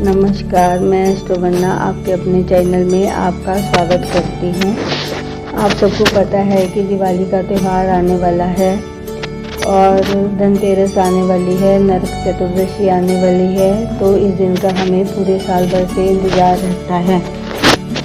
नमस्कार, मैं स्टोवन्ना आपके अपने चैनल में आपका स्वागत करती हूँ। आप सबको पता है कि दिवाली का त्यौहार आने वाला है और धनतेरस आने वाली है, नरक चतुर्दशी आने वाली है। तो इस दिन का हमें पूरे साल भर से इंतज़ार रहता है,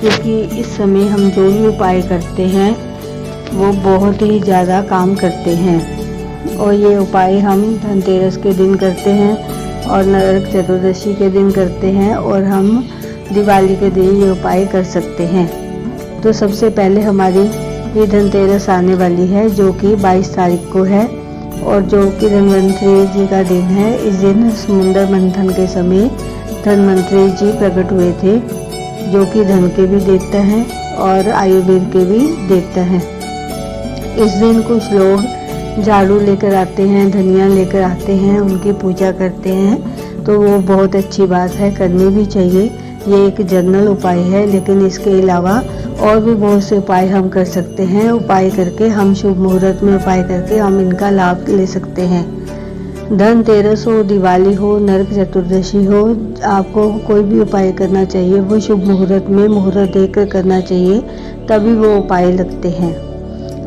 क्योंकि इस समय हम जो भी उपाय करते हैं वो बहुत ही ज़्यादा काम करते हैं। और ये उपाय हम धनतेरस के दिन करते हैं और नरक चतुर्दशी के दिन करते हैं, और हम दिवाली के दिन ये उपाय कर सकते हैं। तो सबसे पहले हमारी ये धनतेरस आने वाली है, जो कि 22 तारीख को है और जो कि धन्वंतरी जी का दिन है। इस दिन समुद्र मंथन के समय धन्वंतरी जी प्रकट हुए थे, जो कि धन के भी देवता हैं और आयुर्वेद के भी देवता हैं। इस दिन कुछ लोग झाड़ू लेकर आते हैं, धनिया लेकर आते हैं, उनकी पूजा करते हैं। तो वो बहुत अच्छी बात है, करनी भी चाहिए। ये एक जनरल उपाय है, लेकिन इसके अलावा और भी बहुत से उपाय हम कर सकते हैं। उपाय करके हम शुभ मुहूर्त में उपाय करके हम इनका लाभ ले सकते हैं। धनतेरस हो, दिवाली हो, नरक चतुर्दशी हो, आपको कोई भी उपाय करना चाहिए वो शुभ मुहूर्त में मुहूर्त देखकर करना चाहिए, तभी वो उपाय लगते हैं।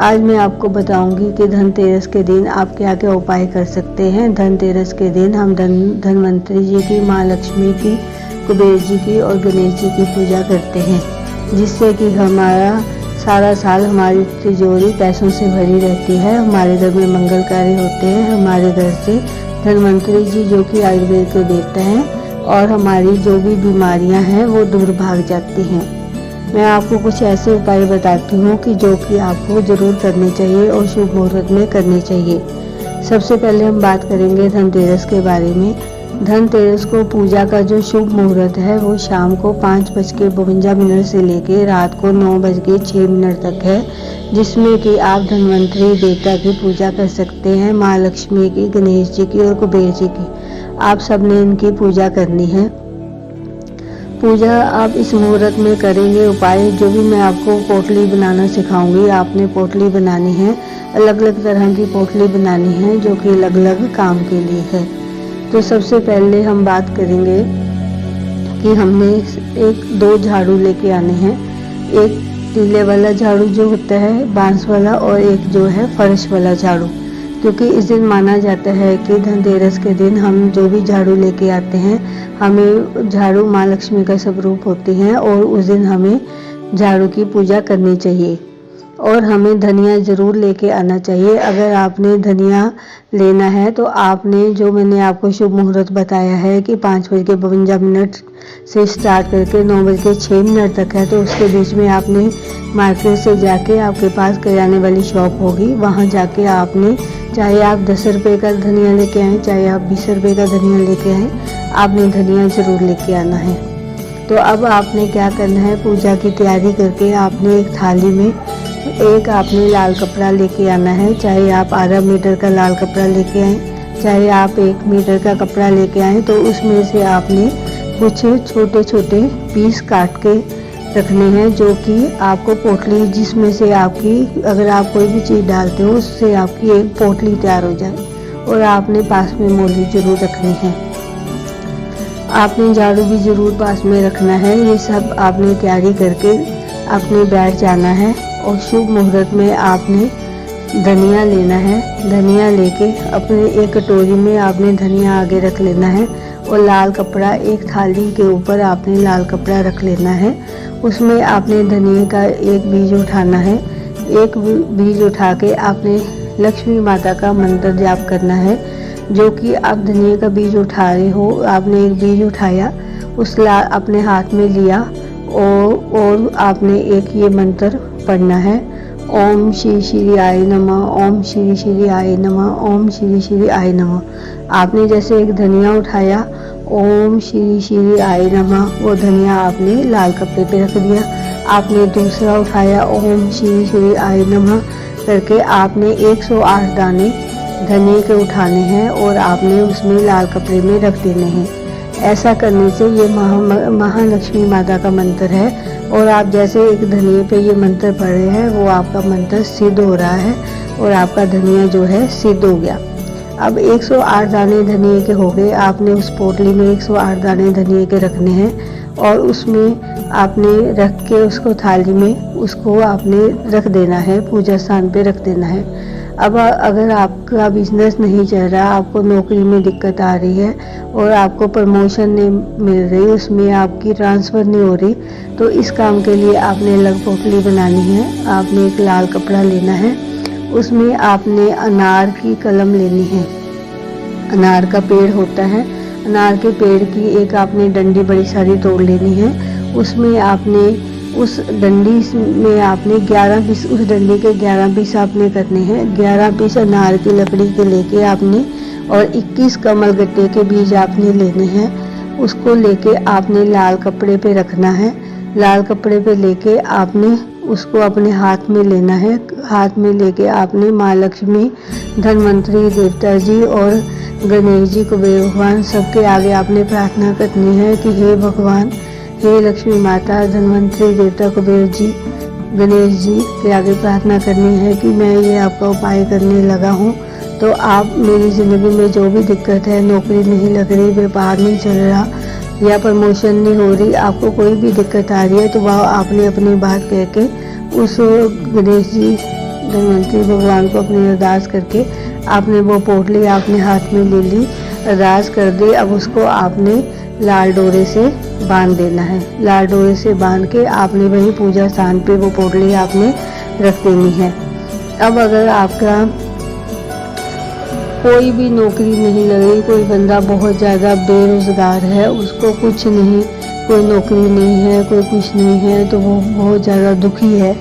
आज मैं आपको बताऊंगी कि धनतेरस के दिन आप क्या क्या उपाय कर सकते हैं। धनतेरस के दिन हम धन्वंतरी जी की, माँ लक्ष्मी की, कुबेर जी की और गणेश जी की पूजा करते हैं, जिससे कि हमारा सारा साल हमारी तिजोरी पैसों से भरी रहती है। हमारे घर में मंगल कार्य होते हैं, हमारे घर से धन्वंतरी जी जो कि आयुर्वेद के देवता हैं, और हमारी जो भी बीमारियां हैं वो दूर भाग जाती हैं। मैं आपको कुछ ऐसे उपाय बताती हूँ कि जो कि आपको ज़रूर करने चाहिए और शुभ मुहूर्त में करने चाहिए। सबसे पहले हम बात करेंगे धनतेरस के बारे में। धनतेरस को पूजा का जो शुभ मुहूर्त है वो शाम को 5:52 से लेकर रात को 9:06 तक है, जिसमें कि आप धन्वंतरी देवता की पूजा कर सकते हैं, माँ लक्ष्मी की, गणेश जी की और कुबेर जी की। आप सबने इनकी पूजा करनी है। पूजा आप इस मुहूर्त में करेंगे। उपाय जो भी मैं आपको पोटली बनाना सिखाऊंगी, आपने पोटली बनानी है, अलग अलग तरह की पोटली बनानी है, जो कि अलग अलग काम के लिए है। तो सबसे पहले हम बात करेंगे कि हमने 1-2 झाड़ू लेके आने हैं। एक तीले वाला झाड़ू जो होता है, बांस वाला, और एक जो है फर्श वाला झाड़ू, क्योंकि इस दिन माना जाता है कि धनतेरस के दिन हम जो भी झाड़ू लेके आते हैं, हमें झाड़ू माँ लक्ष्मी का स्वरूप होती हैं, और उस दिन हमें झाड़ू की पूजा करनी चाहिए। और हमें धनिया ज़रूर लेके आना चाहिए। अगर आपने धनिया लेना है तो आपने, जो मैंने आपको शुभ मुहूर्त बताया है कि 5:52 से स्टार्ट करके 9:06 तक है, तो उसके बीच में आपने मार्केट से जाके, आपके पास किराने वाली शॉप होगी, वहाँ जाके आपने, चाहे आप 10 रुपये का धनिया लेके आएँ, चाहे आप 20 रुपये का धनिया लेके आएँ, आपने धनिया ज़रूर लेके आना है। तो अब आपने क्या करना है, पूजा की तैयारी करके आपने एक थाली में आपने लाल कपड़ा लेके आना है। चाहे आप आधा मीटर का लाल कपड़ा लेके आएँ, चाहे आप 1 मीटर का कपड़ा लेके आएँ, तो उसमें से आपने कुछ छोटे छोटे पीस काट के रखने हैं, जो कि आपको पोटली, जिसमें से आपकी, अगर आप कोई भी चीज़ डालते हो उससे आपकी एक पोटली तैयार हो जाए। और आपने पास में मोली ज़रूर रखनी है। आपने झाड़ू भी ज़रूर पास में रखना है। ये सब आपने तैयारी करके आपने बैठ जाना है, और शुभ मुहूर्त में आपने धनिया लेना है। धनिया लेके अपने एक कटोरी में आपने धनिया आगे रख लेना है, और लाल कपड़ा, एक थाली के ऊपर आपने लाल कपड़ा रख लेना है। उसमें आपने धनिया का एक बीज उठाना है। एक बीज उठा के आपने लक्ष्मी माता का मंत्र जाप करना है। जो कि आप धनिया का बीज उठा रहे हो, आपने एक बीज उठाया, उस अपने हाथ में लिया, और आपने एक ये मंत्र पढ़ना है, ओम श्री श्री आय नमः, ओम श्री श्री आय नमः, ओम श्री श्री आय नमः। आपने जैसे एक धनिया उठाया, ओम श्री श्री आय नमः, वो धनिया आपने लाल कपड़े पे रख दिया। आपने दूसरा उठाया, ओम श्री श्री आय नमः करके आपने 108 दाने धनिया के उठाने हैं, और आपने उसमें लाल कपड़े में रख देने हैं। ऐसा करने से ये महालक्ष्मी माता का मंत्र है, और आप जैसे एक धनिया पे ये मंत्र पढ़ रहे हैं, वो आपका मंत्र सिद्ध हो रहा है, और आपका धनिया जो है सिद्ध हो गया। अब 108 दाने धनिए के हो गए। आपने उस पोटली में 108 दाने धनिए के रखने हैं और उसमें आपने रख के उसको थाली में उसको आपने रख देना है, पूजा स्थान पे रख देना है। अब अगर आपका बिजनेस नहीं चल रहा, आपको नौकरी में दिक्कत आ रही है और आपको प्रमोशन नहीं मिल रही, उसमें आपकी ट्रांसफ़र नहीं हो रही, तो इस काम के लिए आपने अलग पोटली बनानी है। आपने एक लाल कपड़ा लेना है, उसमें आपने अनार की कलम लेनी है। अनार का पेड़ होता है, अनार के पेड़ की एक आपने डंडी बड़ी सारी तोड़ लेनी है। उसमें आपने उस डंडी में आपने 11 पीस, उस डंडी के 11 पीस आपने करने हैं। 11 पीस अनार की लकड़ी के लेके आपने और 21 कमल गट्टे के बीज आपने लेने हैं। उसको लेके आपने लाल कपड़े पे रखना है। लाल कपड़े पे लेके आपने उसको अपने हाथ में लेना है। हाथ में लेके आपने माँ लक्ष्मी, धनवंतरी देवता जी और गणेश जी, कुबेर भगवान सबके आगे आपने प्रार्थना करनी है कि हे भगवान, हे लक्ष्मी माता, धनवंतरी देवता, कुबेर जी, गणेश जी के आगे प्रार्थना करनी है कि मैं ये आपका उपाय करने लगा हूँ, तो आप मेरी ज़िंदगी में जो भी दिक्कत है, नौकरी नहीं लग रही, व्यापार नहीं चल रहा या प्रमोशन नहीं हो रही, आपको कोई भी दिक्कत आ रही है, तो वह आपने अपनी बात कह के उस गणेश जी, धनवंतरी भगवान को अपनी अरदास करके आपने वो पोटली आपने हाथ में ले ली, अरदास कर दी। अब उसको आपने लाल डोरे से बांध देना है। लाल डोरे से बांध के आपने वही पूजा स्थान पे वो पोटली आपने रख देनी है। अब अगर आपका कोई भी नौकरी नहीं लग रही, कोई बंदा बहुत ज़्यादा बेरोज़गार है, उसको कुछ नहीं, कोई नौकरी नहीं है, कोई कुछ नहीं है, तो वो बहुत ज़्यादा दुखी है,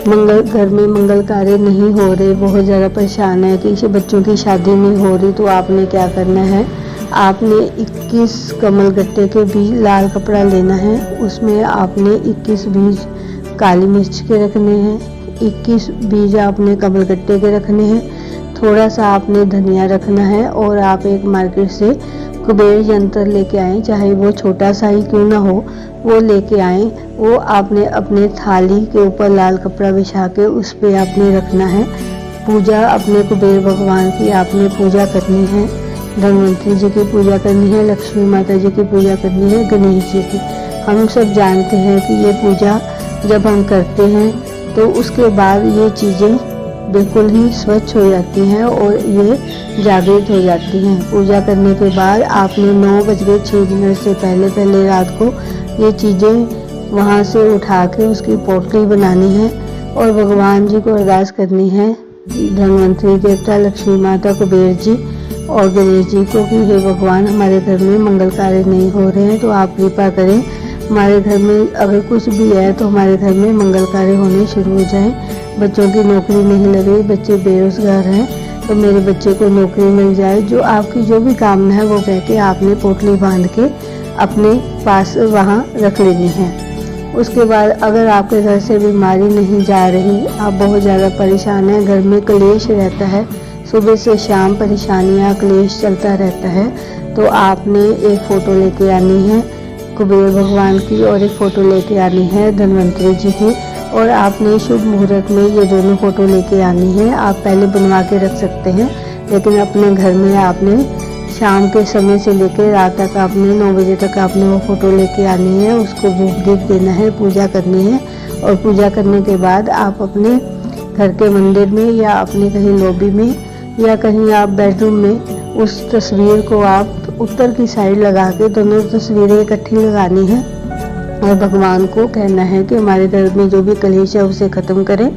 घर में मंगल कार्य नहीं हो रहे, बहुत ज़्यादा परेशान है, किसी बच्चों की शादी नहीं हो रही, तो आपने क्या करना है, आपने 21 कमल गट्टे के बीज, लाल कपड़ा लेना है, उसमें आपने 21 बीज काली मिर्च के रखने हैं, 21 बीज आपने कमल गट्टे के रखने हैं, थोड़ा सा आपने धनिया रखना है और आप एक मार्केट से कुबेर यंत्र लेके आए, चाहे वो छोटा सा ही क्यों ना हो, वो लेके आए। वो आपने अपने थाली के ऊपर लाल कपड़ा बिछा के उस पर आपने रखना है। पूजा अपने कुबेर भगवान की आपने पूजा करनी है, धनवंतरी जी की पूजा करनी है, लक्ष्मी माता जी की पूजा करनी है, गणेश जी की। हम सब जानते हैं कि ये पूजा जब हम करते हैं तो उसके बाद ये चीज़ें बिल्कुल ही स्वच्छ हो जाती हैं और ये जागृत हो जाती हैं। पूजा करने के बाद आपने 9:06 से पहले रात को ये चीज़ें वहाँ से उठा के उसकी पोटली बनानी है और भगवान जी को अरदास करनी है, धनवंतरी देवता, लक्ष्मी माता, कुबेर जी और गणेश जी को कि हे भगवान, हमारे घर में मंगल कार्य नहीं हो रहे हैं, तो आप कृपा करें, हमारे घर में अगर कुछ भी है तो हमारे घर में मंगल कार्य होने शुरू हो जाए। बच्चों की नौकरी नहीं लग रही, बच्चे बेरोजगार हैं, तो मेरे बच्चे को नौकरी मिल जाए। जो आपकी जो भी कामना है वो कह के आपने पोटली बांध के अपने पास वहाँ रख लेनी है। उसके बाद अगर आपके घर से बीमारी नहीं जा रही, आप बहुत ज़्यादा परेशान हैं, घर में क्लेश रहता है, सुबह से शाम परेशानियाँ क्लेश चलता रहता है, तो आपने एक फ़ोटो लेके आनी है कुबेर भगवान की और एक फ़ोटो लेके आनी है धनवंतरी जी की, और आपने शुभ मुहूर्त में ये दोनों फ़ोटो लेके आनी है। आप पहले बनवा के रख सकते हैं, लेकिन अपने घर में आपने शाम के समय से लेकर रात तक आपने 9 बजे तक आपने वो फ़ोटो लेके आनी है, उसको धूप दीप देना है, पूजा करनी है। और पूजा करने के बाद आप अपने घर के मंदिर में या अपने कहीं लॉबी में या कहीं आप बेडरूम में उस तस्वीर को आप उत्तर की साइड लगा के, दोनों तस्वीरें इकट्ठी लगानी है और भगवान को कहना है कि हमारे घर में जो भी कलेश है उसे ख़त्म करें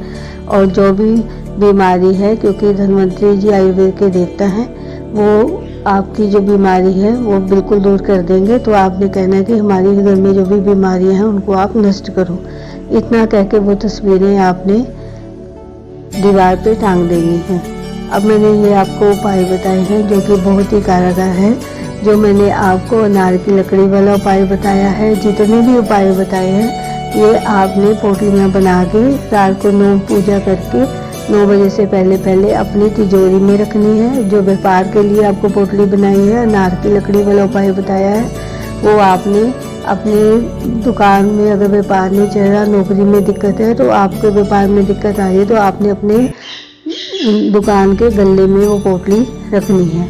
और जो भी बीमारी है, क्योंकि धनवंतरी जी आयुर्वेद के देवता हैं, वो आपकी जो बीमारी है वो बिल्कुल दूर कर देंगे। तो आपने कहना है कि हमारे घर में जो भी बीमारियां हैं उनको आप नष्ट करो। इतना कह के वो तस्वीरें आपने दीवार पे टांग देनी है। अब मैंने ये आपको उपाय बताए हैं जो कि बहुत ही कारगर है। जो मैंने आपको अनार की लकड़ी वाला उपाय बताया है, जितने भी उपाय बताए हैं, ये आपने पोटली में बना के रात को 9 पूजा करके 9 बजे से पहले अपनी तिजोरी में रखनी है। जो व्यापार के लिए आपको पोटली बनाई है, अनार की लकड़ी वाला उपाय बताया है, वो आपने अपने दुकान में, अगर व्यापार नहीं चल रहा, नौकरी में दिक्कत है, तो आपके व्यापार में दिक्कत आ रही है, तो आपने अपने दुकान के गल्ले में वो पोटली रखनी है।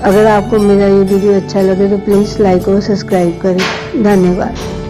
अगर आपको मेरा ये वीडियो अच्छा लगे तो प्लीज़ लाइक और सब्सक्राइब करें। धन्यवाद।